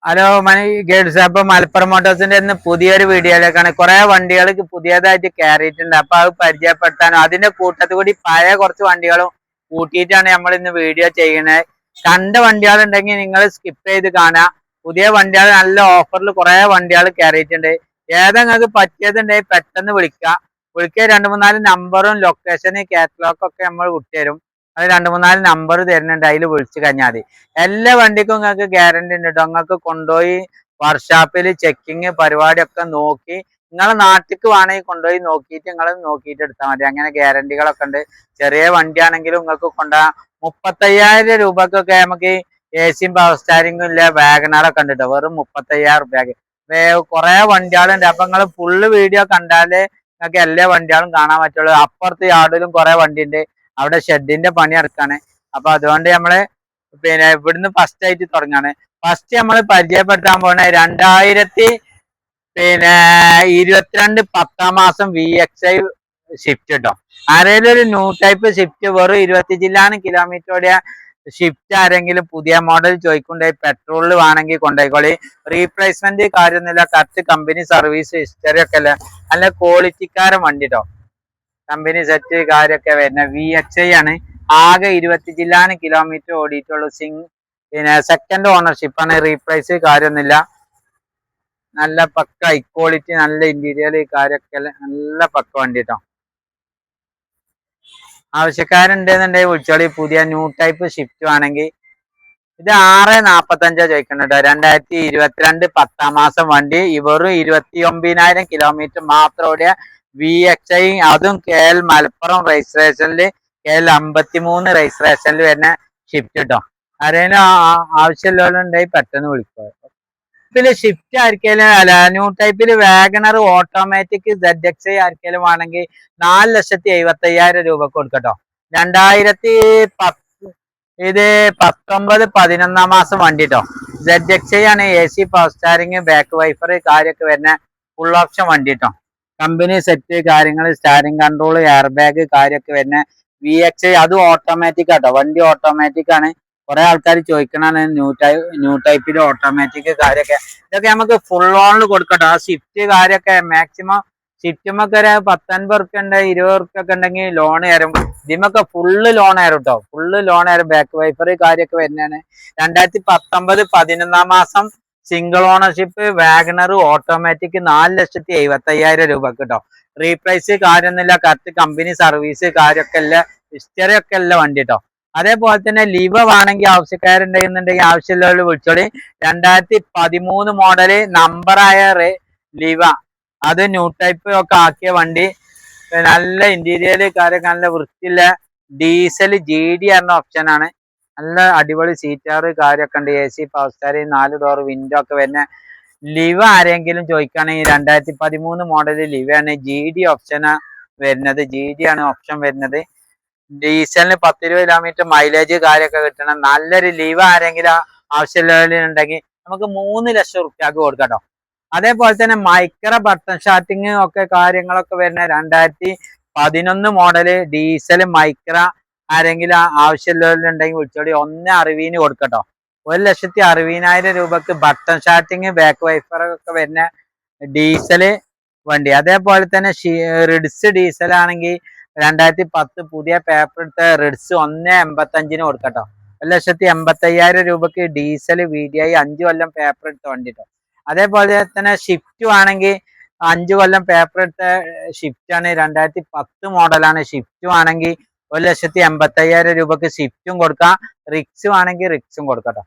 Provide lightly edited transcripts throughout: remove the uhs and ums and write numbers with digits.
Hello ഗേഡ്സ്. അപ്പൊ മലപ്പുറം മോട്ടോഴ്സിന്റെ ഇന്ന് പുതിയൊരു വീഡിയോയിലേക്കാണ്. കുറെ വണ്ടികൾ പുതിയതായിട്ട് കയറിയിട്ടുണ്ട്. അപ്പൊ അത് പരിചയപ്പെടുത്താനും അതിന്റെ കൂട്ടത്തിൽ കൂടി പഴയ കുറച്ച് വണ്ടികളും കൂട്ടിയിട്ടാണ് നമ്മൾ ഇന്ന് വീഡിയോ ചെയ്യുന്നത്. കണ്ട വണ്ടികൾ ഉണ്ടെങ്കിൽ നിങ്ങൾ സ്കിപ്പ് ചെയ്ത് കാണാം. പുതിയ വണ്ടികൾ നല്ല ഓഫറിൽ കുറെ വണ്ടികൾ കയറിയിട്ടുണ്ട്. ഏതാ നിങ്ങൾക്ക് പറ്റിയതുണ്ടെങ്കിൽ പെട്ടെന്ന് വിളിക്കുക 2-3-4 നമ്പറും ലൊക്കേഷന് കാറ്റലോഗ് ഒക്കെ നമ്മൾ വിട്ടുതരും. അത് 2-3-4 നമ്പർ തരുന്നുണ്ട്, അതിൽ വിളിച്ചു കഴിഞ്ഞാൽ മതി. എല്ലാ വണ്ടിക്കും നിങ്ങൾക്ക് ഗ്യാരണ്ടി ഉണ്ട് കേട്ടോ. നിങ്ങൾക്ക് കൊണ്ടുപോയി വർക്ക്ഷോപ്പിൽ ചെക്കിങ് പരിപാടിയൊക്കെ നോക്കി നിങ്ങളെ നാട്ടിലേക്ക് വേണമെങ്കിൽ കൊണ്ടുപോയി നോക്കിയിട്ട് നിങ്ങൾ നോക്കിയിട്ട് എടുത്താൽ മതി. അങ്ങനെ ഗ്യാരണ്ടികളൊക്കെ ഉണ്ട്. ചെറിയ വണ്ടിയാണെങ്കിലും നിങ്ങൾക്ക് കൊണ്ടുപോകാം. 35,000 രൂപക്കൊക്കെ നമുക്ക് AC പവർ സ്റ്റാരിങ്ങും ഇല്ല വാഗണറൊക്കെ ഉണ്ട് കേട്ടോ. വെറും 35,000 രൂപയ്ക്ക് കുറെ വണ്ടികളുണ്ട്. അപ്പൊ നിങ്ങൾ ഫുള്ള് വീഡിയോ കണ്ടാലേ നിങ്ങൾക്ക് എല്ലാ വണ്ടികളും കാണാൻ പറ്റുള്ളൂ. അപ്പുറത്ത് യാർഡിലും കുറെ വണ്ടി ഉണ്ട്. അവിടെ ഷെഡിന്റെ പണി നടക്കാണ്. അപ്പൊ അതുകൊണ്ട് നമ്മള് ഇവിടുന്ന് ഫസ്റ്റ് ആയിട്ട് തുടങ്ങാണ്. ഫസ്റ്റ് നമ്മൾ പരിചയപ്പെടുത്താൻ പോണേ 2022 10-ാം മാസം VXI ഷിഫ്റ്റ് കേട്ടോ. ആരെങ്കിലും ഒരു ന്യൂ ടൈപ്പ് ഷിഫ്റ്റ് വെറും 25 കിലോമീറ്റർ ഓടിയ ഷിഫ്റ്റ് ആരെങ്കിലും പുതിയ മോഡൽ ചോദിക്കുന്നുണ്ടെങ്കിൽ പെട്രോളിൽ വേണമെങ്കിൽ കൊണ്ടുപോയിക്കോളി. റീപ്ലേസ്മെന്റ് കാര്യമൊന്നുമില്ല. കറക്റ്റ് കമ്പനി സർവീസ് ഹിസ്റ്ററി ഒക്കെ അല്ലേ. നല്ല ക്വാളിറ്റിക്കാരൻ വണ്ടി കേട്ടോ. കമ്പനി സെറ്റ് കാര്യമൊക്കെ വരുന്ന VXI ആണ്. ആകെ 25 കിലോമീറ്റർ ഓടിയിട്ടുള്ളൂ. സെക്കൻഡ് ഓണർഷിപ്പ് ആണ്. റീപ്ലേസ് കാര്യമൊന്നുമില്ല. നല്ല പക്ക ഹൈ ക്വാളിറ്റി, നല്ല ഇന്റീരിയർ കാര്യമൊക്കെ നല്ല പക്ക വണ്ടി കേട്ടോ. ആവശ്യക്കാരുണ്ടെന്നുണ്ടെങ്കിൽ വിളിച്ചോളി. പുതിയ ന്യൂ ടൈപ്പ് ഷിഫ്റ്റ് ആണെങ്കിൽ ഇത് 645 ചോദിക്കുന്നുണ്ട്. 2022 10-ാം മാസം വണ്ടി. വെറും 29,000 കിലോമീറ്റർ മാത്രം ഓടിയ VXI, അതും KL മലപ്പുറം രജിസ്ട്രേഷനിൽ KL 53 രജിസ്ട്രേഷനിൽ വരുന്ന ഷിഫ്റ്റ് കേട്ടോ. ആരെങ്കിലും ആവശ്യമുള്ളവരുണ്ടെങ്കിൽ പെട്ടെന്ന് വിളിക്കുക. ഇതില് ഷിഫ്റ്റ് ആർക്കെങ്കിലും അല്ല ന്യൂ ടൈപ്പിൽ വാഗണർ ഓട്ടോമാറ്റിക് ZXI ആർക്കെങ്കിലും ആണെങ്കിൽ 4,75,000 രൂപ കൊടുക്കട്ടോ. 2010 ഇത് 19-11-ാം മാസം വണ്ടി കേട്ടോ. ZXI ആണ്. AC power steering back wiper കാര്യമൊക്കെ വരുന്ന ഫുൾ ഓപ്ഷൻ വണ്ടി കേട്ടോ. കമ്പനി സെറ്റ് കാര്യങ്ങൾ, സ്റ്റാരിങ് കൺട്രോൾ, എയർ ബാഗ് കാര്യമൊക്കെ വരുന്ന VXI, അതും ഓട്ടോമാറ്റിക് ആട്ടോ. വണ്ടി ഓട്ടോമാറ്റിക് ആണ്. കുറെ ആൾക്കാർ ചോദിക്കണാണ് ന്യൂ ടൈപ്പിൽ ഓട്ടോമാറ്റിക് കാര്യമൊക്കെ. ഇതൊക്കെ നമുക്ക് ഫുൾ ഓണിൽ കൊടുക്കട്ടോ. ആ ഷിഫ്റ്റ് കാര്യമൊക്കെ മാക്സിമം ഷിഫ്റ്റുമൊക്കെ ഒരു 10-50 റുപ്യ ഉണ്ട്, 20 റുപ്യ ഒക്കെ ഉണ്ടെങ്കിൽ ലോൺ തരും. ഇതിമൊക്കെ ഫുള്ള് ലോൺ ആയിരുന്നു കേട്ടോ. ഫുള്ള് ലോൺ ആയിരുന്നു. ബാക്ക് വൈഫർ കാര്യമൊക്കെ വരുന്നതാണ്. 2019-11-ാം മാസം സിംഗിൾ ഓണർഷിപ്പ് വാഗണർ ഓട്ടോമാറ്റിക് 4,75,000 രൂപ കേട്ടോ. റീപ്ലേസ് കാര്യമൊന്നുമില്ല. കറക്റ്റ് കമ്പനി സർവീസ് കാര്യമൊക്കെ അല്ല, ഹിസ്റ്ററി ഒക്കെ അല്ല വണ്ടി കേട്ടോ. അതേപോലെ തന്നെ ലിവ വേണമെങ്കിൽ ആവശ്യക്കാരുണ്ടെന്നുണ്ടെങ്കിൽ ആവശ്യമുള്ളവർ വിളിച്ചോളി. 2013 മോഡല് നമ്പറായ ലിവ, അത് ന്യൂ ടൈപ്പ് ഒക്കെ ആക്കിയ വണ്ടി. നല്ല ഇന്റീരിയർ കാര്യമൊക്കെ നല്ല വൃത്തിയില്ല. ഡീസൽ GD എന്ന ഓപ്ഷൻ ആണ്. നല്ല അടിപൊളി സീറ്റാറ് കാര്യമൊക്കെ ഉണ്ട്. AC power steering, 4 door window ഒക്കെ വരുന്ന ലിവ ആരെങ്കിലും ചോദിക്കുകയാണെങ്കിൽ 2013 മോഡല് ലിവയാണ്. GD ഓപ്ഷനാ വരുന്നത്. GD ആണ് ഓപ്ഷൻ വരുന്നത്. ഡീസലിന് 10-20 കിലോമീറ്റർ മൈലേജ് കാര്യമൊക്കെ കിട്ടണം. നല്ലൊരു ലിവ ആരെങ്കിലും ആവശ്യമുള്ളവരുണ്ടെങ്കിൽ നമുക്ക് 3 ലക്ഷം റുപ്യക്ക് കൊടുക്കട്ടോ. അതേപോലെ തന്നെ മൈക്ര ബട്ടൺ ഷാർട്ടിങ് ഒക്കെ കാര്യങ്ങളൊക്കെ വരുന്ന 2011 മോഡല് ഡീസൽ മൈക്ര ആരെങ്കിലും ആവശ്യമുള്ളവരുണ്ടെങ്കിൽ വിളിച്ചോടി. 1,60,000 കൊടുക്കട്ടോ. 1,60,000 രൂപക്ക് ബട്ടൺ ഷാർട്ടിങ് ബാക്ക് വൈഫർ ഒക്കെ വരുന്ന ഡീസല് വണ്ടി. അതേപോലെ തന്നെ റിഡ്സ് ഡീസൽ ആണെങ്കിൽ 2010 പുതിയ പേപ്പർ എടുത്ത റിഡ്സ് 1,85,000 കൊടുക്കട്ടോ. 1,85,000 രൂപക്ക് ഡീസൽ VDI 5 കൊല്ലം പേപ്പർ എടുത്ത വണ്ടി കേട്ടോ. അതേപോലെ തന്നെ ഷിഫ്റ്റ് ആണെങ്കിൽ 5 കൊല്ലം പേപ്പർ എടുത്ത ഷിഫ്റ്റ് ആണ്. 2010 മോഡലാണ്. ഷിഫ്റ്റ് ആണെങ്കിൽ 1,85,000 രൂപക്ക് ഷിഫ്റ്റും കൊടുക്കാം. റിക്സ് ആണെങ്കിൽ റിക്സും കൊടുക്കട്ടോ.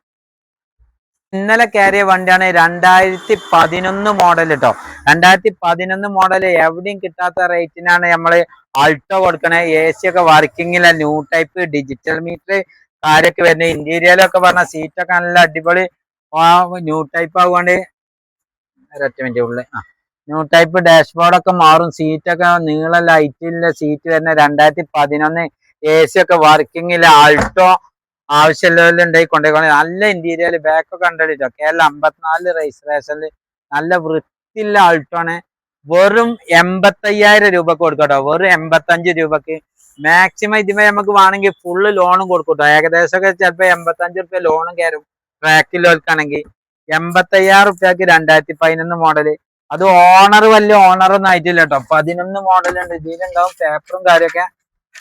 ഇന്നലെ കയറിയ വണ്ടിയാണ് 2011 മോഡൽ കേട്ടോ. 2011 മോഡൽ എവിടെയും കിട്ടാത്ത റേറ്റിനാണ് നമ്മള് ആൾട്ടോ കൊടുക്കണേ. AC ഒക്കെ വർക്കിങ്ങില്ല. ന്യൂ ടൈപ്പ് ഡിജിറ്റൽ മീറ്റർ കാര്യമൊക്കെ വരുന്നത്. ഇന്റീരിയലൊക്കെ പറഞ്ഞ സീറ്റൊക്കെ നല്ല അടിപൊളി ന്യൂ ടൈപ്പ് ആവുകൊണ്ട് ഒരൊറ്റ മിനിറ്റ് ഉള്ളിൽ ന്യൂ ടൈപ്പ് ഡാഷ്ബോർഡൊക്കെ മാറും. സീറ്റൊക്കെ നീള ലൈറ്റില്ല സീറ്റ് വരുന്ന 2011. AC ഒക്കെ വർക്കിങ്ങില്ല. ആൾട്ടോ ആവശ്യമുള്ളവരുണ്ടെങ്കിൽ കൊണ്ടുപോയി. നല്ല ഇന്റീരിയർ ബാക്കൊക്കെ കണ്ടിട്ടോ. KL 54 രജിസ്ട്രേഷനിൽ നല്ല വൃത്തിയുള്ള ആൾട്ടോണ്. വെറും 85,000 രൂപക്ക് കൊടുക്കട്ടോ. വെറും 85 രൂപക്ക് മാക്സിമം. ഇതിമേ നമുക്ക് വേണമെങ്കിൽ ഫുള്ള് ലോണും കൊടുക്കട്ടോ. ഏകദേശം ഒക്കെ ചിലപ്പോൾ 85 റുപ്യ ലോണും കയറും ട്രാക്കിൽ വെക്കാണെങ്കിൽ. 85,000 2011 മോഡല്. അത് ഓണർ വലിയ ഓണറൊന്നും ആയിട്ടില്ല കേട്ടോ. 11 മോഡലുണ്ട്. ഇതിലുണ്ടാവും പേപ്പറും കാര്യമൊക്കെ.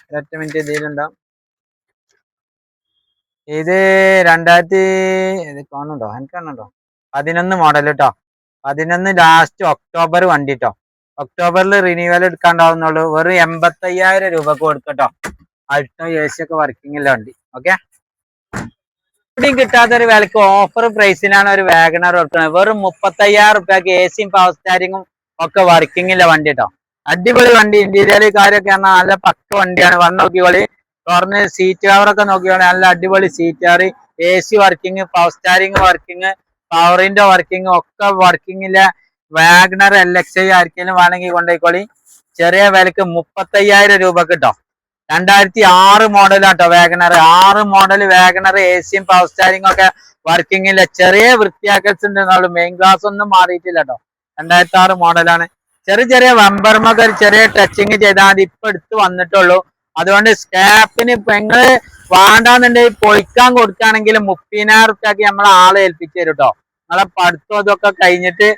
ഒരൊറ്റ മിനിറ്റ് ഇതിലുണ്ടാവും. ഇത് 2000 ഇത് കാണുന്നുണ്ടോ? എനിക്ക് കാണുന്നുണ്ടോ? 11 മോഡൽ കേട്ടോ. 11 ലാസ്റ്റ് ഒക്ടോബർ വണ്ടി കേട്ടോ. ഒക്ടോബറിൽ റിന്യൂവൽ എടുക്കാണ്ടാവുന്നുള്ളൂ. വെറും 85,000 രൂപക്ക് കൊടുക്കട്ടോ. അൾട്ടോ AC ഒക്കെ വർക്കിംഗ് ഉള്ള വണ്ടി. ഓക്കെ, ഇവിടെയും കിട്ടാത്ത ഒരു വിലക്ക് ഓഫർ പ്രൈസിനാണ് ഒരു വാഗണർ കൊടുക്കുന്നത്. വെറും 35,000 AC പവർ സ്റ്റാരിങ്ങും ഒക്കെ വർക്കിംഗ് ഉള്ള വണ്ടി കേട്ടോ. അടിപൊളി വണ്ടി. ഇന്റീരിയർ കാര്യമൊക്കെ പറഞ്ഞാൽ നല്ല പക്ക വണ്ടിയാണ്. വന്ന് നോക്കിക്കോളി. തുറന്ന് സീറ്റ് കവറൊക്കെ നോക്കിക്കോളി. നല്ല അടിപൊളി seat cover, AC working, power steering working, പവറിന്റെ വർക്കിംഗ് ഒക്കെ വർക്കിംഗില്ല വാഗണർ LXI ആർക്കെങ്കിലും വേണമെങ്കിൽ കൊണ്ടുപോയിക്കോളി. ചെറിയ വിലക്ക് 35,000 രൂപ കിട്ടോ. 2006 മോഡലാട്ടോ വാഗണർ. 6 മോഡൽ വാഗണർ ACയും പവർ സ്റ്റാരിങ് ഒക്കെ വർക്കിംഗ് ഇല്ല. ചെറിയ വൃത്തിയാക്കൽസ് ഉണ്ടെന്നുള്ളൂ. മെയിൻ ഗ്ലാസ് ഒന്നും മാറിയിട്ടില്ല കേട്ടോ. 2006 മോഡലാണ്. ചെറിയ ചെറിയ വമ്പർമൊക്കെ ചെറിയ ടച്ചിങ് ചെയ്താൽ മതി. ഇപ്പൊ എടുത്ത് വന്നിട്ടുള്ളൂ. അതുകൊണ്ട് സ്കാപ്പിന് ഇപ്പൊ നിങ്ങള് വേണ്ടാന്നുണ്ടെങ്കിൽ പൊളിക്കാൻ കൊടുക്കുകയാണെങ്കിൽ 30,000 നമ്മളെ ആളെ ഏൽപ്പിച്ചു തരും കേട്ടോ. നിങ്ങളെ പഠിത്തം ഇതൊക്കെ കഴിഞ്ഞിട്ട്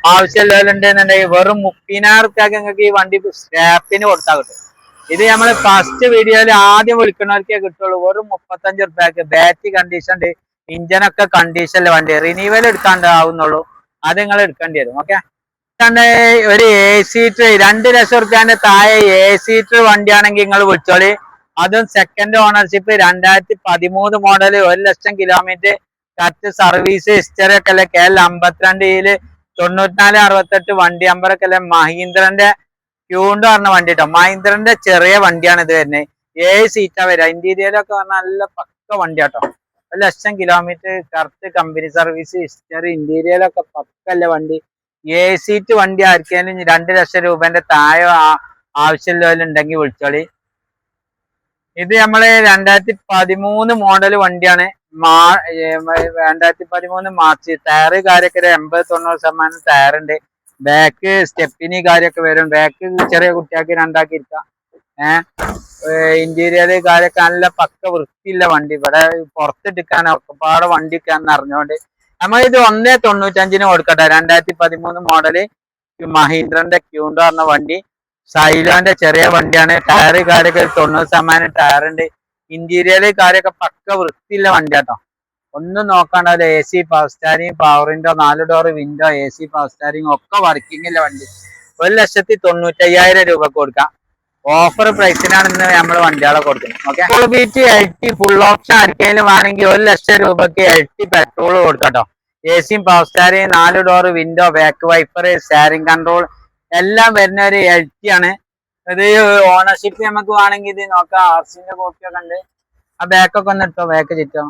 ആവശ്യമുള്ളവരുണ്ടെന്നുണ്ടെങ്കിൽ വെറും 30,000 നിങ്ങൾക്ക് ഈ വണ്ടി സ്ക്രാപ്പിന് കൊടുത്താൽ കിട്ടും. ഇത് നമ്മള് ഫസ്റ്റ് വീഡിയോയിൽ ആദ്യം വിളിക്കുന്നവർക്കേ കിട്ടുള്ളൂ. വെറും 35,000. ബാറ്ററി കണ്ടീഷൻ, ഇഞ്ചനൊക്കെ കണ്ടീഷനിലെ വണ്ടി. റിന്യൂവൽ എടുക്കാണ്ടാവുന്നുള്ളൂ. അത് നിങ്ങൾ എടുക്കേണ്ടി വരും. ഓക്കെ, ഒരു AC 2 ലക്ഷം റുപ്യാന്റെ താഴെ AC വണ്ടിയാണെങ്കിൽ നിങ്ങൾ വിളിച്ചോളി. അതും second ownership 2013 model 1,00,000 kilometre correct service history ഒക്കെ അല്ലേ. KL 52 9468 വണ്ടി നമ്പറൊക്കെ അല്ലേ. മഹീന്ദ്രന്റെ ക്യൂണ്ട് പറഞ്ഞ വണ്ടി കേട്ടോ. മഹീന്ദ്രന്റെ ചെറിയ വണ്ടിയാണ് ഇത് വരുന്നത്. 7 സീറ്റാ വരിക. ഇന്റീരിയറൊക്കെ പറഞ്ഞാൽ നല്ല പക്ക വണ്ടി കേട്ടോ. 1,00,000 kilometre correct company service history, ഇന്റീരിയറൊക്കെ പക്കല്ല വണ്ടി. AC വണ്ടി ആർക്കെങ്കിലും 2 ലക്ഷം രൂപന്റെ താഴെ ആവശ്യമുള്ളവരുണ്ടെങ്കിൽ വിളിച്ചോളി. ഇത് നമ്മള് 2013 മോഡൽ വണ്ടിയാണ്. 2013 മാർച്ച്. ടയറ് കാര്യമൊക്കെ 80-90% ടയറുണ്ട്. ബാക്ക് സ്റ്റെപ്പിന് കാര്യമൊക്കെ വരും. ബാക്ക് ചെറിയ കുട്ടിയാക്കി 2 ഇരിക്കാം. ഇന്റീരിയർ കാര്യമൊക്കെ നല്ല പക്ക വൃത്തിയില്ല വണ്ടി. ഇവിടെ പുറത്തിട്ടിക്കാൻ ഒക്കെപ്പാടെ വണ്ടി ഇരിക്കാന്ന് അറിഞ്ഞുകൊണ്ട് നമ്മളിത് 1,95 കൊടുക്കട്ടെ. 2013 മോഡല് മഹീന്ദ്രന്റെ ക്യൂണ്ട് പറഞ്ഞ വണ്ടി. സൈലോന്റെ ചെറിയ വണ്ടിയാണ്. ടയറ് കാര്യമൊക്കെ 90% ടയറുണ്ട്. ഇന്റീരിയർ കാര്യമൊക്കെ പക്ക വൃത്തിയില്ല വണ്ടി കേട്ടോ. ഒന്നും നോക്കാണ്ടാവില്ല. AC power steering, power window, 4 door window, AC power steering ഒക്കെ വർക്കിംഗ് ഇല്ല വണ്ടി. 1,95,000 രൂപക്ക് കൊടുക്കാം. ഓഫർ പ്രൈസിനാണ് ഇന്ന് നമ്മൾ വണ്ടികളെ കൊടുക്കുന്നത്. ഓക്കെ, LT ഫുൾ ഓപ്ഷൻ ആർക്കെങ്കിലും വേണമെങ്കിൽ 1,00,000 രൂപക്ക് LT പെട്രോൾ കൊടുക്കട്ടോ. ACയും power steering, 4 door window, back wiper, steering control എല്ലാം വരുന്ന ഒരു LT ആണ്. ഇത് ഓണർഷിപ്പ് നമുക്ക് വേണമെങ്കിൽ ഇത് നോക്കാം. RCന്റെ കോപ്പിയൊക്കെ ഉണ്ട്. ആ ബാക്കൊക്കെ ഒന്ന് ഇട്ടോ. ബാക്ക് ചുറ്റോ.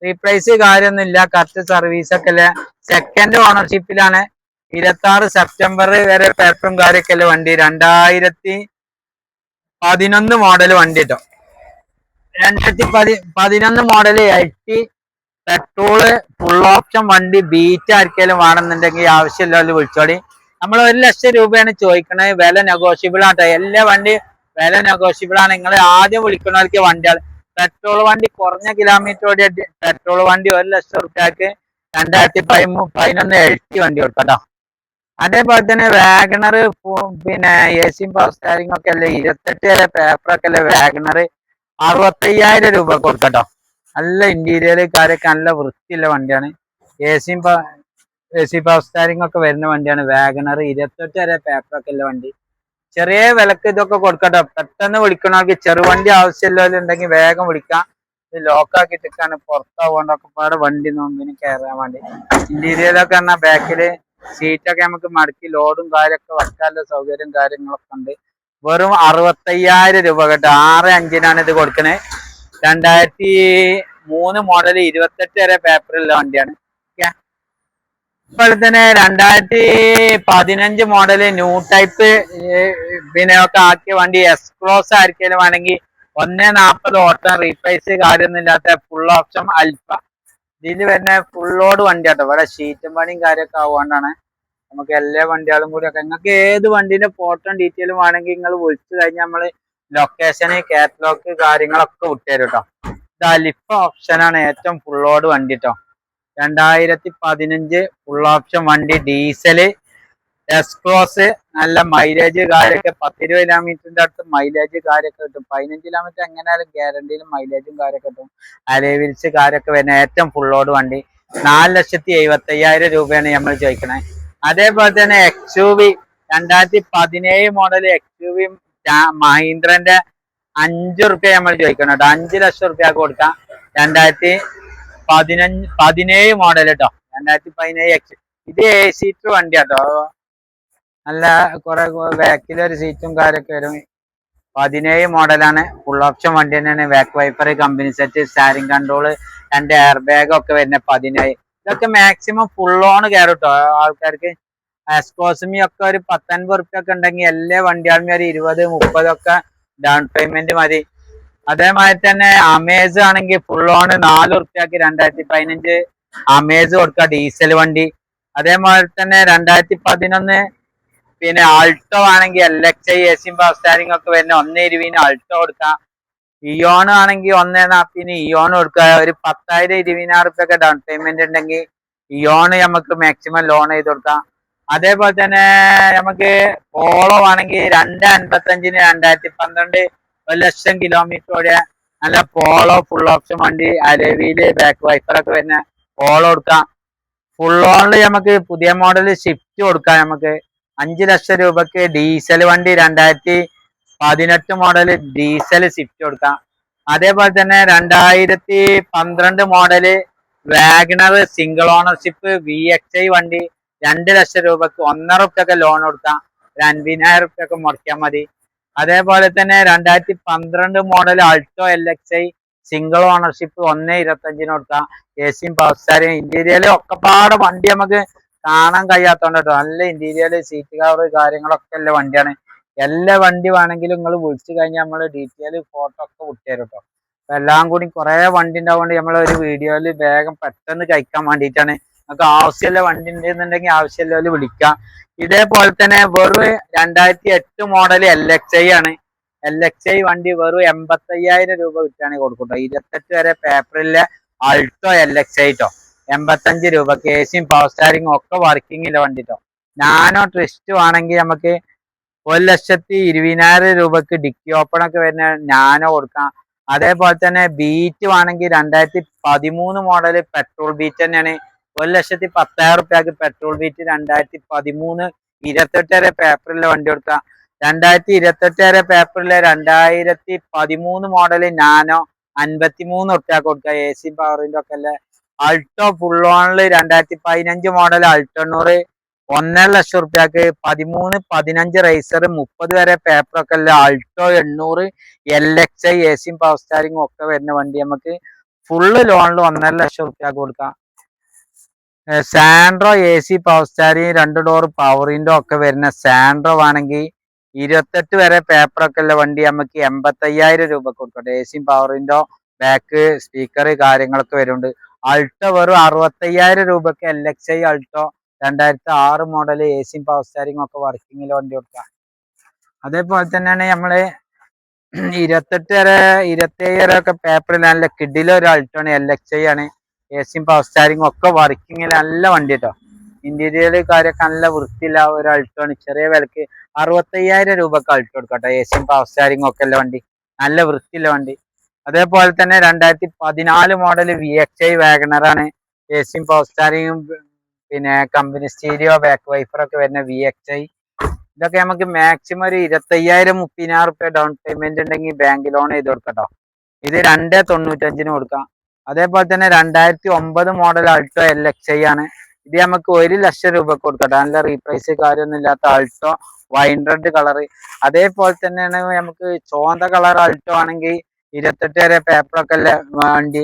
റീപ്ലേസ് കാര്യമൊന്നുമില്ല. കറക്റ്റ് സർവീസ് ഒക്കെ അല്ലേ. സെക്കൻഡ് ഓണർഷിപ്പിലാണ്. 26 സെപ്റ്റംബർ വരെ പേപ്പറും കാര്യമൊക്കെ അല്ലേ വണ്ടി. 2011 മോഡൽ വണ്ടി കേട്ടോ. 2011 model LT petrol full option വണ്ടി. ബീറ്റ് ആർക്കെങ്കിലും വേണമെന്നുണ്ടെങ്കിൽ ആവശ്യമില്ലല്ലോ വിളിച്ചോളി. നമ്മൾ 1,00,000 രൂപയാണ് ചോദിക്കണത്. വില നെഗോഷ്യബിൾ ആട്ടോ. എല്ലാ വണ്ടി വില നെഗോഷ്യബിൾ ആണ്. നിങ്ങൾ ആദ്യം വിളിക്കുന്നവർക്ക് വണ്ടികൾ പെട്രോൾ വണ്ടി കുറഞ്ഞ കിലോമീറ്റർ ഓടിയ പെട്രോൾ വണ്ടി 1,00,000 റുപ്യക്ക് 2011 LT വണ്ടി കൊടുക്കട്ടോ. അതേപോലെ തന്നെ വാഗണർ പിന്നെ ACയും പവർ സ്റ്റാരിങ് ഒക്കെ അല്ലേ. 28 വരെ പേപ്പറൊക്കെ അല്ലേ വാഗണർ. 65,000 രൂപ കൊടുക്കട്ടോ. നല്ല ഇന്റീരിയർ കാര്യമൊക്കെ നല്ല വൃത്തിയുള്ള വണ്ടിയാണ്. AC പവർ സ്റ്റാരിങ് ഒക്കെ വരുന്ന വണ്ടിയാണ് വാഗണർ. 28 വരെ പേപ്പറൊക്കെ ഉള്ള വണ്ടി. ചെറിയ വിലക്ക് ഇതൊക്കെ കൊടുക്കട്ടോ. പെട്ടെന്ന് വിളിക്കണമെങ്കിൽ ചെറുവണ്ടി ആവശ്യമുള്ളവരുണ്ടെങ്കിൽ വേഗം വിളിക്കാം. ഇത് ലോക്കാക്കിയിട്ടാണ് പുറത്താവുകൊണ്ടൊക്കെ പാടെ വണ്ടി നോമ്പിന് കയറാൻ വേണ്ടി. ഇന്റീരിയറൊക്കെ പറഞ്ഞാൽ ബാക്കില് സീറ്റൊക്കെ നമുക്ക് മടക്കി ലോഡും കാര്യമൊക്കെ വെക്കാനുള്ള സൗകര്യം കാര്യങ്ങളൊക്കെ ഉണ്ട്. വെറും 65,000 രൂപ കേട്ടോ. 6/5 ഇത് കൊടുക്കണേ. 2003 മോഡൽ 28 വരെ പേപ്പറുള്ള വണ്ടിയാണ്. അതുപോലെ തന്നെ 2015 മോഡല് ന്യൂ ടൈപ്പ് പിന്നെ ഒക്കെ ആക്കിയ വണ്ടി S-Cross ആയിരിക്കും വേണമെങ്കിൽ 1,40 ഓട്ടം. റീപ്ലേസ് കാര്യമൊന്നും ഇല്ലാത്ത ഫുൾ ഓപ്ഷൻ അൽഫ. ഇതിൽ വരുന്ന ഫുൾ ലോഡ് വണ്ടി കേട്ടോ. ഇവിടെ ഷീറ്റും പണിയും കാര്യമൊക്കെ ആവുകൊണ്ടാണ് നമുക്ക് എല്ലാ വണ്ടികളും കൂടി ഒക്കെ. നിങ്ങൾക്ക് ഏത് വണ്ടീന്റെ ഫോട്ടോ ഡീറ്റെയിലും വേണമെങ്കിൽ നിങ്ങൾ വിളിച്ചു കഴിഞ്ഞാൽ നമ്മൾ ലൊക്കേഷന് കാറ്റലോഗ് കാര്യങ്ങളൊക്കെ വിട്ടുതരും കേട്ടോ. ഇത് അലിഫ ഓപ്ഷനാണ് ഏറ്റവും ഫുൾ ലോഡ് വണ്ടി കേട്ടോ. 2015 ഫുൾ ഓപ്ഷൻ വണ്ടി, ഡീസല്, എസ് ക്രോസ്, നല്ല മൈലേജ് കാര്യമൊക്കെ 10-20 കിലോമീറ്ററിന്റെ അടുത്ത് മൈലേജ് കാര്യമൊക്കെ കിട്ടും. 15 കിലോമീറ്റർ എങ്ങനെയാലും ഗ്യാരണ്ടിയിലും മൈലേജും കാര്യമൊക്കെ കിട്ടും. അലോവിൽസ് കാര്യമൊക്കെ വരുന്ന ഏറ്റവും ഫുൾ ലോഡ് വണ്ടി 4,75,000 രൂപയാണ് നമ്മൾ ചോദിക്കണേ. അതേപോലെ തന്നെ XUV 2017 മോഡൽ XUV മഹീന്ദ്രന്റെ 5 റുപ്യ നമ്മൾ ചോദിക്കണം കേട്ടോ. 5 ലക്ഷം റുപ്യ കൊടുക്കാം. 2017 മോഡൽ കേട്ടോ. 2017 ഇത് സീറ്റർ വണ്ടി കേട്ടോ. നല്ല കുറെ ബാക്കിലൊരു സീറ്റും കാര്യമൊക്കെ വരും. 17 മോഡലാണ്. ഫുൾ ഓപ്ഷൻ വണ്ടി തന്നെയാണ്. Back wiper, company set, steering control, 2 air bag ഒക്കെ വരുന്ന 17. ഇതൊക്കെ മാക്സിമം ഫുൾ ഓൺ കയറും കേട്ടോ ആൾക്കാർക്ക്. എസ്കോസ്മി ഒക്കെ ഒരു 10-50 റുപ്യ ഒക്കെ ഉണ്ടെങ്കിൽ എല്ലാ വണ്ടിയാളും ഒരു 20-30 ഒക്കെ ഡൗൺ പേയ്മെന്റ് മതി. അതേമാതിരി തന്നെ അമേസ് ആണെങ്കിൽ ഫുൾ ഓൺ 4 റുപ്യക്ക് 2015 അമേസ് കൊടുക്കുക, ഡീസൽ വണ്ടി. അതേമാതിരി തന്നെ 2011 പിന്നെ ആൾട്ടോ ആണെങ്കിൽ LXI AC പവർ സ്റ്റാരിംഗ് ഒക്കെ വരുന്ന 1.20 ആൾട്ടോ കൊടുക്കാം. ഇയോൺ ആണെങ്കിൽ 1.40 ഇയോൺ കൊടുക്കുക. ഒരു 10,000-20,000 റുപ്യൊക്കെ ഡൗൺ പേയ്മെന്റ് ഉണ്ടെങ്കിൽ ഇയോൺ നമുക്ക് മാക്സിമം ലോൺ ചെയ്ത് കൊടുക്കാം. അതേപോലെ തന്നെ നമുക്ക് പോളോ ആണെങ്കിൽ 2.55 2012 1,00,000 കിലോമീറ്റർ ഓടിയ നല്ല പോളോ ഫുൾ ഓപ്ഷൻ വണ്ടി, അലോവിയില് ബാക്ക് വൈപ്പറൊക്കെ വരുന്ന പോളോ കൊടുക്കാം. ഫുൾ ഓണില് നമുക്ക് പുതിയ മോഡൽ ഷിഫ്റ്റ് കൊടുക്കാം. നമുക്ക് 5 ലക്ഷം രൂപക്ക് ഡീസൽ വണ്ടി 2018 മോഡൽ ഡീസൽ സ്വിഫ്റ്റ് കൊടുക്കാം. അതേപോലെ തന്നെ 2012 model wagon R single ownership VXI വണ്ടി 2 ലക്ഷം രൂപക്ക് 1.5 റുപ്യൊക്കെ ലോൺ കൊടുക്കാം. ഒരു 50,000 റുപ്യൊക്കെ മുടക്കിയാൽ മതി. അതേപോലെ തന്നെ 2012 model Alto LXI single ownership 1.25 കൊടുക്കാം. AC പവർ സ്റ്റാരിംഗ്, ഇന്റീരിയല് ഒക്കെപ്പാടെ വണ്ടി നമുക്ക് കാണാൻ കഴിയാത്തോണ്ട് കേട്ടോ. നല്ല ഇന്റീരിയല്, സീറ്റ് കവർ കാര്യങ്ങളൊക്കെ ഉള്ള വണ്ടിയാണ്. എല്ലാ വണ്ടി വേണമെങ്കിലും നിങ്ങൾ വിളിച്ചു കഴിഞ്ഞാൽ നമ്മൾ ഡീറ്റെയിൽ ഫോട്ടോ ഒക്കെ വിട്ടുതരും കേട്ടോ. അപ്പൊ എല്ലാം കൂടി കുറെ വണ്ടി ഉണ്ടാവുകൊണ്ട് നമ്മൾ ഒരു വീഡിയോയിൽ വേഗം പെട്ടെന്ന് കഴിക്കാൻ വേണ്ടിയിട്ടാണ്. നമുക്ക് ആവശ്യമുള്ള വണ്ടി ഉണ്ടെന്നുണ്ടെങ്കിൽ ആവശ്യമുള്ള വിളിക്കാം. ഇതേപോലെ തന്നെ വെറും 2008 മോഡൽ LXI ആണ്. LXI വണ്ടി വെറും 85,000 രൂപ വിറ്റാണ് കൊടുക്കട്ടോ. 28 വരെ പേപ്പറിലെ അൾട്ടോ LXI ട്ടോ. 85 രൂപക്ക് AC പവർ സ്റ്റാരിംഗ് ഒക്കെ വർക്കിംഗ് ഇല്ല വണ്ടി ട്ടോ. നാനോ ട്വിസ്റ്റ് ആണെങ്കിൽ നമുക്ക് 1,20,000 രൂപക്ക് ഡിക്കി ഓപ്പൺ ഒക്കെ വരുന്ന നാനോ കൊടുക്കാം. അതേപോലെ തന്നെ ബീറ്റ് ആണെങ്കിൽ 2013 മോഡൽ പെട്രോൾ ബീറ്റ് തന്നെയാണ്. 1,10,000 റുപ്യക്ക് പെട്രോൾ ബീറ്റ് 2013 28 വരെ പേപ്പറിലെ വണ്ടി കൊടുക്കാം. 2028 വരെ പേപ്പറിലെ 2013 മോഡൽ നാനോ 53 റുപ്യക്ക് കൊടുക്കുക. AC പവറിന്റെ ഒക്കെ അല്ലേ. അൾട്ടോ ഫുൾ ഓണില് 2015 മോഡൽ അൾട്ടോണ്ണൂറ് 1.5 ലക്ഷം റുപ്യക്ക് 13-15 റേസർ 30 വരെ പേപ്പറൊക്കെ അല്ല അൾട്ടോ 800 LXI AC പവർ സ്റ്റാരിംഗ് ഒക്കെ വരുന്ന വണ്ടി നമുക്ക് ഫുള്ള് ലോണിൽ 1.5 ലക്ഷം റുപ്യക്ക് കൊടുക്കാം. Santro AC power steering 2 door പവറിന്റെ ഒക്കെ വരുന്ന സാൻഡ്രോ ആണെങ്കിൽ 28 വരെ പേപ്പറൊക്കെ ഉള്ള വണ്ടി നമുക്ക് 85,000 രൂപ കൊടുക്കട്ടെ. AC പവറിന്റെ ബാക്ക് സ്പീക്കർ കാര്യങ്ങളൊക്കെ വരുന്നുണ്ട്. അൾട്ടോ വെറും 65,000 രൂപക്ക് LXI Alto 2006 model AC power സ്റ്റാരിംഗ് ഒക്കെ വർക്കിങ്ങിൽ വണ്ടി കൊടുക്കാം. അതേപോലെ തന്നെയാണ് നമ്മള് 28 വരെ 27 വരെ ഒക്കെ പേപ്പറിൽ നല്ല കിഡിലെ ഒരു അൾട്ടോ ആണ്. LXI ആണ്. AC പവർ സ്റ്റാരിംഗ് ഒക്കെ വർക്കിങ്ങിൽ നല്ല വണ്ടി കേട്ടോ. ഇന്റീരിയർ കാര്യമൊക്കെ നല്ല വൃത്തിയില്ല ഒരു അൾട്ടോ ആണ്. ചെറിയ വിലക്ക് 65,000 രൂപക്ക് അൾട്ടോ കൊടുക്കട്ടെ. AC പവർ സ്റ്റാരിംഗ് ഒക്കെ ഉള്ള വണ്ടി, നല്ല വൃത്തിയുള്ള വണ്ടി. അതേപോലെ തന്നെ 2014 മോഡൽ VXI വാഗണർ ആണ്. AC പവർ സ്റ്റാരിംഗും പിന്നെ കമ്പനി സ്റ്റീരിയോ ബാക്ക് വൈപ്പർ ഒക്കെ വരുന്ന VXI. ഇതൊക്കെ നമുക്ക് മാക്സിമം ഒരു 25,000-30,000 റുപ്യ ഡൗൺ പേയ്മെന്റ് ഉണ്ടെങ്കിൽ ബാങ്ക് ലോൺ ചെയ്ത് കൊടുക്കട്ടോ. ഇത് 2.95 കൊടുക്കാം. അതേപോലെ തന്നെ 2009 മോഡൽ അൾട്ടോ LXI ആണ്. ഇത് നമുക്ക് 1 ലക്ഷം രൂപ കൊടുക്കട്ടെ. നല്ല റീപ്രൈസ് കാര്യമൊന്നും ഇല്ലാത്ത അൾട്ടോ വൈൻ റെഡ് കളർ. അതേപോലെ തന്നെയാണ് നമുക്ക് ചോന്ത കളർ അൾട്ടോ ആണെങ്കിൽ 28 വരെ പേപ്പറൊക്കെ അല്ലേ വണ്ടി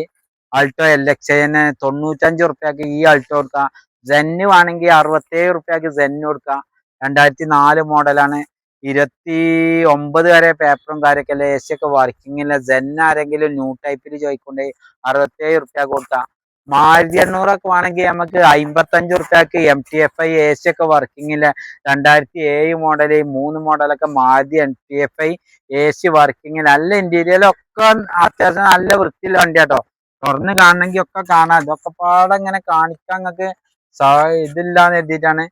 അൾട്ടോ LXI തന്നെ 95 റുപ്യക്ക് ഈ അൾട്ടോ കൊടുക്കാം. സെന്നു ആണെങ്കിൽ 67 റുപ്യക്ക് സെന്നു കൊടുക്കാം. 2004 മോഡലാണ്. 29 വരെ പേപ്പറും കാര്യമൊക്കെ അല്ലേ. AC ഒക്കെ വർക്കിംഗ് ഇല്ല. സെൻ ആരെങ്കിലും ന്യൂ ടൈപ്പിൽ ചോദിക്കൊണ്ടേ 67 റുപ്യ കൊടുക്കാം. മാരുതി 800 ഒക്കെ ആണെങ്കിൽ നമുക്ക് 55 റുപ്യക്ക് MT-FI AC ഒക്കെ വർക്കിംഗ് ഇല്ല. 2007 മോഡൽ 3 മോഡലൊക്കെ മാരുതി MT-FI AC വർക്കിംഗ് നല്ല ഇന്റീരിയലൊക്കെ അത്യാവശ്യം നല്ല വൃത്തിയുള്ള വണ്ടി കേട്ടോ. തുറന്ന് കാണണമെങ്കിൽ ഒക്കെ കാണാം. ഇതൊക്കെ പാടെ ഇങ്ങനെ കാണിക്കാൻ നിങ്ങൾക്ക് ഇതില്ലാന്ന് എഴുതിയിട്ടാണ്.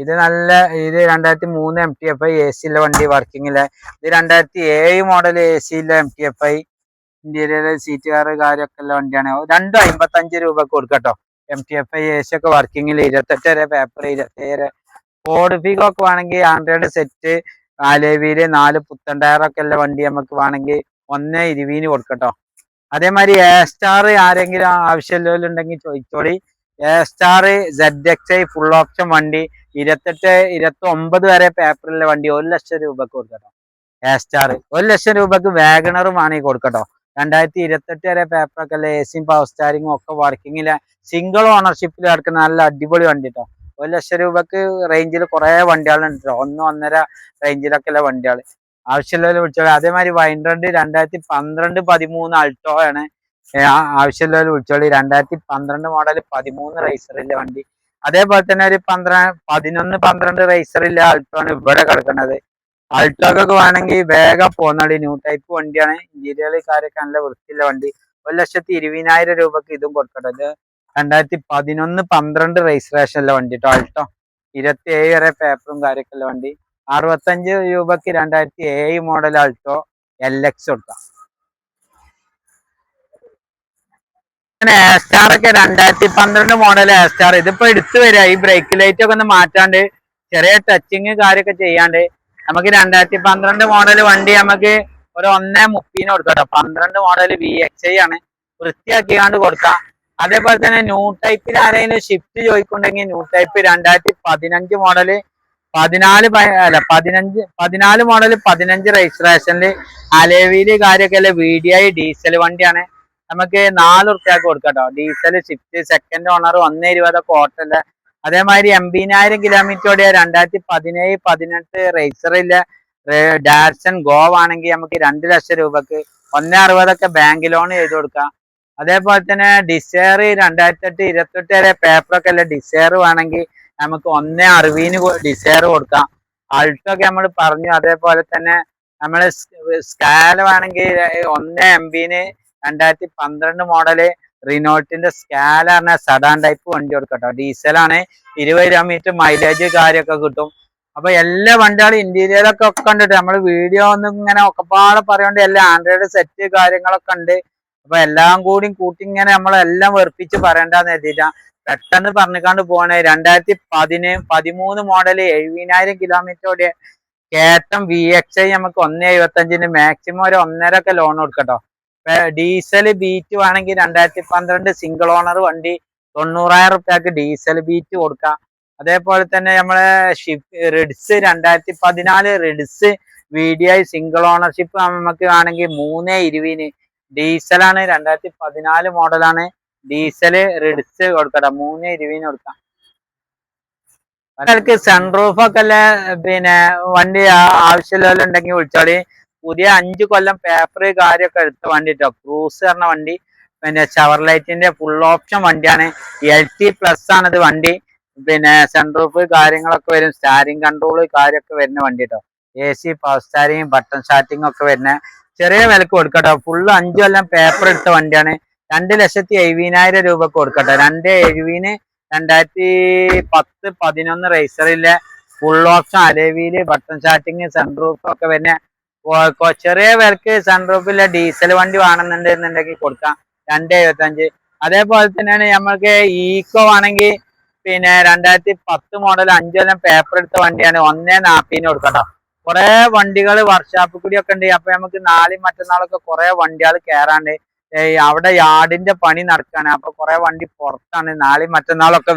ഇത് നല്ല ഇത് 2003 MTFI AC ഉള്ള വണ്ടി വർക്കിങ്ങിലെ. ഇത് 2007 മോഡൽ AC ഉള്ള MTFI ഇന്റീരിയർ സീറ്റ് കാര്യമൊക്കെ ഉള്ള വണ്ടിയാണ്. 255 രൂപക്ക് കൊടുക്കട്ടോ. MTFI AC ഒക്കെ വർക്കിങ്ങിൽ 28 വരെ പേപ്പർ 27 വരെ. ഫോർഡ് ഫിഗോ ഒക്കെ വേണമെങ്കിൽ ആൻഡ്രോയിഡ് സെറ്റ് ആലേവിയില് 4 പുത്തൻ ടയറൊക്കെ ഉള്ള വണ്ടി നമുക്ക് വേണമെങ്കിൽ 120 കൊടുക്കട്ടോ. അതേമാതിരി എ സ്റ്റാർ ആരെങ്കിലും ആവശ്യമുള്ളവരുണ്ടെങ്കിൽ ചോദിച്ചോളി. A star ZXi full option വണ്ടി 28 29 വരെ പേപ്പറിലെ വണ്ടി 1 ലക്ഷം രൂപക്ക് കൊടുക്കട്ടോ. എ സ്റ്റാർ 1 ലക്ഷം രൂപക്ക് വാഗണറും വേണമെങ്കിൽ കൊടുക്കട്ടോ. 2028 വരെ പേപ്പറൊക്കെ അല്ലേ. AC പവർ സ്റ്റാരിങ്ങും ഒക്കെ വർക്കിങ്ങിലെ സിംഗിൾ ഓണർഷിപ്പിൽ കിടക്കുന്ന നല്ല അടിപൊളി വണ്ടി കേട്ടോ. 1 ലക്ഷം രൂപക്ക് റേഞ്ചിൽ കുറെ വണ്ടികളുണ്ട് കേട്ടോ. 1-1.5 റേഞ്ചിലൊക്കെ ഉള്ള വണ്ടികൾ ആവശ്യമുള്ളവർ വിളിച്ചോളൂ. അതേമാതിരി വൈൻഡ്രണ്ട് 2012-13 അൾട്ടോ ആണ്. ആവശ്യമുള്ളവർ വിളിച്ചോളി. 2012 മോഡൽ 13 റേസറില്ല വണ്ടി. അതേപോലെ തന്നെ ഒരു 11-12 റേസറില്ല അൾട്ടോ ആണ് ഇവിടെ കിടക്കുന്നത്. അൾട്ടോക്കൊക്കെ വേണമെങ്കിൽ വേഗം പോന്നോളി. ന്യൂ ടൈപ്പ് വണ്ടിയാണ്. ഇന്റീരിയർ കാര്യമൊക്കെ നല്ല വൃത്തിയുള്ള വണ്ടി. 1,20,000 രൂപക്ക് ഇതും കൊടുക്കട്ടെ. ഇത് 2011-12 രജിസ്ട്രേഷൻ ഉള്ള വണ്ടി കേട്ടോ. അൾട്ടോ 27 വരെ പേപ്പറും കാര്യമൊക്കെ ഉള്ള വണ്ടി. 65 രൂപക്ക് 2007 മോഡൽ അൾട്ടോ LX കൊടുക്കാം. എസ്റ്റാർ ഒക്കെ 2012 മോഡൽ എസ്റ്റാർ ഇതിപ്പോ എടുത്തു വരിക. ഈ ബ്രേക്ക് ലൈറ്റ് ഒക്കെ ഒന്ന് മാറ്റാണ്ട് ചെറിയ ടച്ചിങ് കാര്യമൊക്കെ ചെയ്യാണ്ട് നമുക്ക് 2012 മോഡൽ വണ്ടി നമുക്ക് ഒരു 1.30 കൊടുക്കാം. 12 മോഡൽ VXi ആണ്. വൃത്തിയാക്കിയാണ്ട് കൊടുക്കാം. അതേപോലെ തന്നെ ന്യൂ ടൈപ്പിൽ ആരെങ്കിലും ഷിഫ്റ്റ് ചോദിക്കുന്നുണ്ടെങ്കിൽ ന്യൂ ടൈപ്പ് 2015 മോഡല് 14 മോഡൽ 15 രജിസ്ട്രേഷനിൽ അലേവിയില് കാര്യമൊക്കെ അല്ലെ. VDI ഡീസൽ വണ്ടിയാണ്. നമുക്ക് 4 ഉറുപ്പ്യക്ക് കൊടുക്കട്ടോ. ഡീസൽ ഷിഫ്റ്റ് സെക്കൻഡ് ഓണർ 1.20 ഓട്ടല്ല. അതേമാതിരി 80,000 കിലോമീറ്റർ ഓടിയ 2017-18 റേസറില്ല ഡാറ്റ്സൺ ഗോ ആണെങ്കിൽ നമുക്ക് 2 ലക്ഷം രൂപക്ക് 1.60 ബാങ്ക് ലോൺ ചെയ്ത് കൊടുക്കാം. അതേപോലെ തന്നെ ഡിസയർ 2008-28 വരെ പേപ്പറൊക്കെ അല്ല ഡിസയർ വേണമെങ്കിൽ നമുക്ക് 1.60 ഡിസയർ കൊടുക്കാം. അൾട്ടോ ഒക്കെ നമ്മൾ പറഞ്ഞു. അതേപോലെ തന്നെ നമ്മള് സ്കാല വേണമെങ്കിൽ 1 MB 2012 മോഡല് റിനോൾട്ടിന്റെ സ്കാല പറഞ്ഞ സഡാൻ ടൈപ്പ് വണ്ടി കൊടുക്കട്ടോ. ഡീസലാണ്. 20 കിലോമീറ്റർ മൈലേജ് കാര്യമൊക്കെ കിട്ടും. അപ്പൊ എല്ലാ വണ്ടികളും ഇന്റീരിയറൊക്കെ ഒക്കെ കണ്ടിട്ട് നമ്മള് വീഡിയോ ഒന്നും ഇങ്ങനെ ഒക്കെപ്പാടെ പറയോണ്ട് എല്ലാ ആൻഡ്രോയിഡ് സെറ്റ് കാര്യങ്ങളൊക്കെ ഉണ്ട്. അപ്പൊ എല്ലാം കൂടി കൂട്ടി ഇങ്ങനെ നമ്മളെല്ലാം വെറുപ്പിച്ച് പറയണ്ടെന്ന് എഴുതിയിട്ടാ പെട്ടെന്ന് പറഞ്ഞിക്കാണ്ട് പോണേ. 2013 മോഡല് 70,000 കിലോമീറ്റർ ഓടിയ കേട്ടം VXi നമുക്ക് 1.75 മാക്സിമം ഒരു 1.5 ലോൺ കൊടുക്കട്ടോ. ഡീസൽ ബീറ്റ് വേണമെങ്കിൽ 2012 സിംഗിൾ ഓണർ വണ്ടി 90,000 റുപ്യക്ക് ഡീസൽ ബീറ്റ് കൊടുക്കാം. അതേപോലെ തന്നെ നമ്മളെ Ritz 2014 Ritz VDI single ownership നമുക്ക് വേണമെങ്കിൽ 3.20 ഡീസലാണ്. 2014 മോഡലാണ്. ഡീസല് റിഡ്സ് കൊടുക്കട്ടോ. 3.20 കൊടുക്കാം. ഒരാൾക്ക് സൺറൂഫ് ഒക്കെ അല്ലേ പിന്നെ വണ്ടി ആവശ്യമുണ്ടെങ്കിൽ വിളിച്ചോളി. പുതിയ 5 കൊല്ലം പേപ്പർ കാര്യമൊക്കെ എടുത്ത വണ്ടി കേട്ടോ. ക്രൂസ് പറഞ്ഞ വണ്ടി പിന്നെ ഷവർലൈറ്റിന്റെ ഫുൾ ഓപ്ഷൻ വണ്ടിയാണ്. LT പ്ലസ് ആണ് ഇത് വണ്ടി. പിന്നെ സൺറൂഫ് കാര്യങ്ങളൊക്കെ വരും. സ്റ്റാരിങ് കൺട്രോൾ കാര്യമൊക്കെ വരുന്ന വണ്ടി കേട്ടോ. AC power steering button starting ഒക്കെ വരുന്ന ചെറിയ വിലക്ക് കൊടുക്കട്ടോ. ഫുള്ള് 5 കൊല്ലം പേപ്പർ എടുത്ത വണ്ടിയാണ്. 2,70,000 രൂപക്ക് കൊടുക്കട്ടെ. 2.70 2010-11 റേസറിലെ ഫുൾ ഓപ്ഷൻ അലേവിയില് ബട്ടൺ സ്റ്റാർട്ടിങ് സൺറൂഫ് ഒക്കെ വരുന്ന ചെറിയ വിലക്ക് സൺറൂഫിലെ ഡീസൽ വണ്ടി വേണമെന്നുണ്ടെങ്കിൽ കൊടുക്കാം. 2.75. അതേപോലെ തന്നെയാണ് നമ്മൾക്ക് ഈക്കോ ആണെങ്കിൽ പിന്നെ 2010 മോഡൽ 5 കൊല്ലം പേപ്പർ എടുത്ത വണ്ടിയാണ്. 1.40 കൊടുക്കട്ടോ. കുറെ വണ്ടികൾ വർക്ക്ഷോപ്പിൽ കൂടി ഒക്കെ ഉണ്ട്. അപ്പൊ നമുക്ക് നാളെയും മറ്റന്നാളൊക്കെ കുറെ വണ്ടികൾ കയറാണ്ട്. അവിടെ യാർഡിന്റെ പണി നടക്കാണ്. അപ്പൊ കുറെ വണ്ടി പുറത്താണ്. നാളെയും മറ്റന്നാളൊക്കെ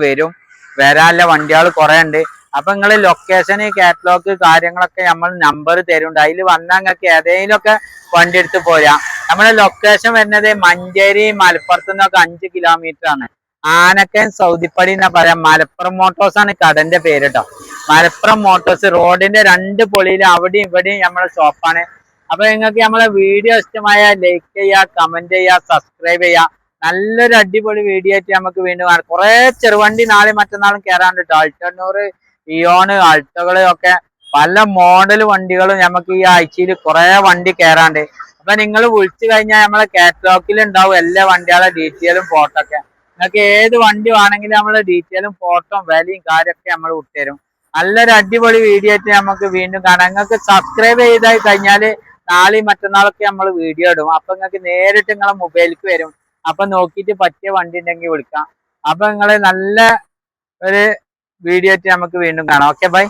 വരാനുള്ള വണ്ടികൾ കുറെ ഉണ്ട്. അപ്പൊ നിങ്ങൾ ലൊക്കേഷൻ കാറ്റലോഗ് കാര്യങ്ങളൊക്കെ നമ്മൾ നമ്പർ തരുന്നുണ്ട്. അതിൽ വന്നാൽ നിങ്ങൾക്ക് ഏതെങ്കിലുമൊക്കെ വണ്ടി എടുത്ത് പോരാ. നമ്മുടെ ലൊക്കേഷൻ വരുന്നത് മഞ്ചേരി മലപ്പുറത്ത് നിന്നൊക്കെ 5 കിലോമീറ്റർ ആണ്. ആനക്കയം സൗദിപ്പടി എന്നാ പറയാം. മലപ്പുറം മോട്ടോഴ്സ് ആണ് കടന്റെ പേര് കേട്ടോ. മലപ്പുറം മോട്ടോഴ്സ് റോഡിന്റെ 2 പൊളിയിലും അവിടെയും ഇവിടെയും നമ്മളെ ഷോപ്പാണ്. അപ്പൊ നിങ്ങൾക്ക് നമ്മളെ വീഡിയോ ഇഷ്ടമായ ലൈക്ക് ചെയ്യുക, കമന്റ് ചെയ്യുക, സബ്സ്ക്രൈബ് ചെയ്യുക. നല്ലൊരു അടിപൊളി വീഡിയോ ആയിട്ട് നമുക്ക് വീണ്ടും കാണാം. കുറെ ചെറുവണ്ടി നാളെ മറ്റന്നാളും കയറാണ്ട് കേട്ടോ. അൾട്ടോർ ഇയോണ് ആൾട്ടോകള് ഒക്കെ പല മോഡൽ വണ്ടികളും നമുക്ക് ഈ ആഴ്ചയിൽ കുറെ വണ്ടി കയറാണ്ട്. അപ്പൊ നിങ്ങൾ വിളിച്ചു കഴിഞ്ഞാൽ നമ്മളെ കാറ്റലോഗിൽ ഉണ്ടാവും എല്ലാ വണ്ടികളുടെ ഡീറ്റെയിലും ഫോട്ടോ ഒക്കെ. നിങ്ങൾക്ക് ഏത് വണ്ടി വേണമെങ്കിലും നമ്മളെ ഡീറ്റെയിലും ഫോട്ടോ വിലയും കാര്യമൊക്കെ നമ്മൾ വിട്ടുതരും. നല്ലൊരു അടിപൊളി വീഡിയോ ആയിട്ട് നമുക്ക് വീണ്ടും കാണാം. നിങ്ങൾക്ക് സബ്സ്ക്രൈബ് ചെയ്തായി കഴിഞ്ഞാല് നാളെയും മറ്റന്നാളൊക്കെ നമ്മൾ വീഡിയോ ഇടും. അപ്പൊ നിങ്ങൾക്ക് നേരിട്ട് നിങ്ങളെ മൊബൈലിലേക്ക് വരും. അപ്പൊ നോക്കിയിട്ട് പറ്റിയ വണ്ടി ഉണ്ടെങ്കിൽ വിളിക്കാം. അപ്പൊ നിങ്ങള് നല്ല ഒരു വീഡിയോ ആയിട്ട് നമുക്ക് വീണ്ടും കാണാം. Okay bye.